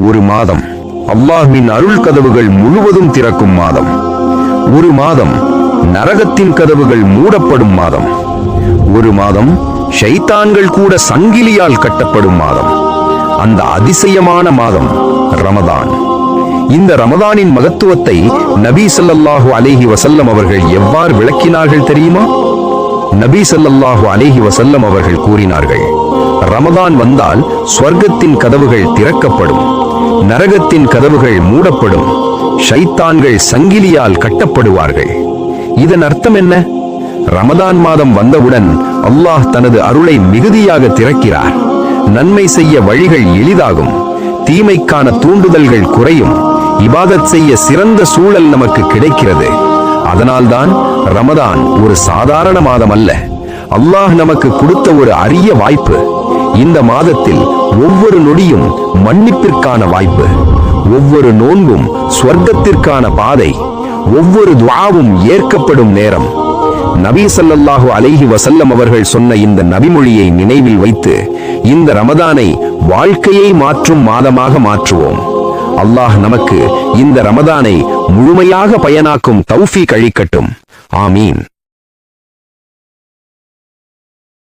ஒரு மாதம் அல்லாஹ்வின் அருள் கதவுகள் முழுவதும் திறக்கும் மாதம். ஒரு மாதம் நரகத்தின் கதவுகள் மூடப்படும் மாதம். ஒரு மாதம் ஷைத்தான்கள் கூட சங்கிலியால் கட்டப்படும் மாதம். அந்த அதிசயமான மாதம் ரமதான். இந்த ரமதானின் மகத்துவத்தை நபி ஸல்லல்லாஹு அலைஹி வஸல்லம் அவர்கள் எவ்வாறு விளக்கினார்கள் தெரியுமா? நபி ஸல்லல்லாஹு அலைஹி வஸல்லம் அவர்கள் கூறினார்கள், ரமதான் வந்தால் சொர்க்கத்தின் கதவுகள் திறக்கப்படும், நரகத்தின் கதவுகள் மூடப்படும், ஷைத்தான்கள் சங்கிலியால் கட்டப்படுவார்கள். இதன் அர்த்தம் என்ன? ரமதான் மாதம் வந்தவுடன் அல்லாஹ் தனது அருளை மிகுதியாக திறக்கிறார். நன்மை செய்ய வழிகள் எளிதாகும், தீமைக்கான தூண்டுதல்கள் குறையும், இபாதத் செய்ய சிறந்த சூழல் நமக்கு கிடைக்கிறது. அதனால்தான் ரமதான் ஒரு சாதாரண மாதம் அல்ல, அல்லாஹ் நமக்கு கொடுத்த ஒரு அரிய வாய்ப்பு. இந்த மாதத்தில் ஒவ்வொரு நொடியும் மன்னிப்பிற்கான வாய்ப்பு, ஒவ்வொரு நோன்பும் சொர்க்கத்திற்கான பாதை, ஒவ்வொரு துஆவும் ஏற்கப்படும் நேரம். நபி ஸல்லல்லாஹு அலைஹி வஸல்லம் அவர்கள் சொன்ன இந்த நபிமொழியை நினைவில் வைத்து இந்த ரமதானை வாழ்க்கையை மாற்றும் மாதமாக மாற்றுவோம். அல்லாஹ் நமக்கு இந்த ரமதானை முழுமையாக பயனாக்கும் தௌஃபீக் அளிக்கட்டும். ஆமீன்.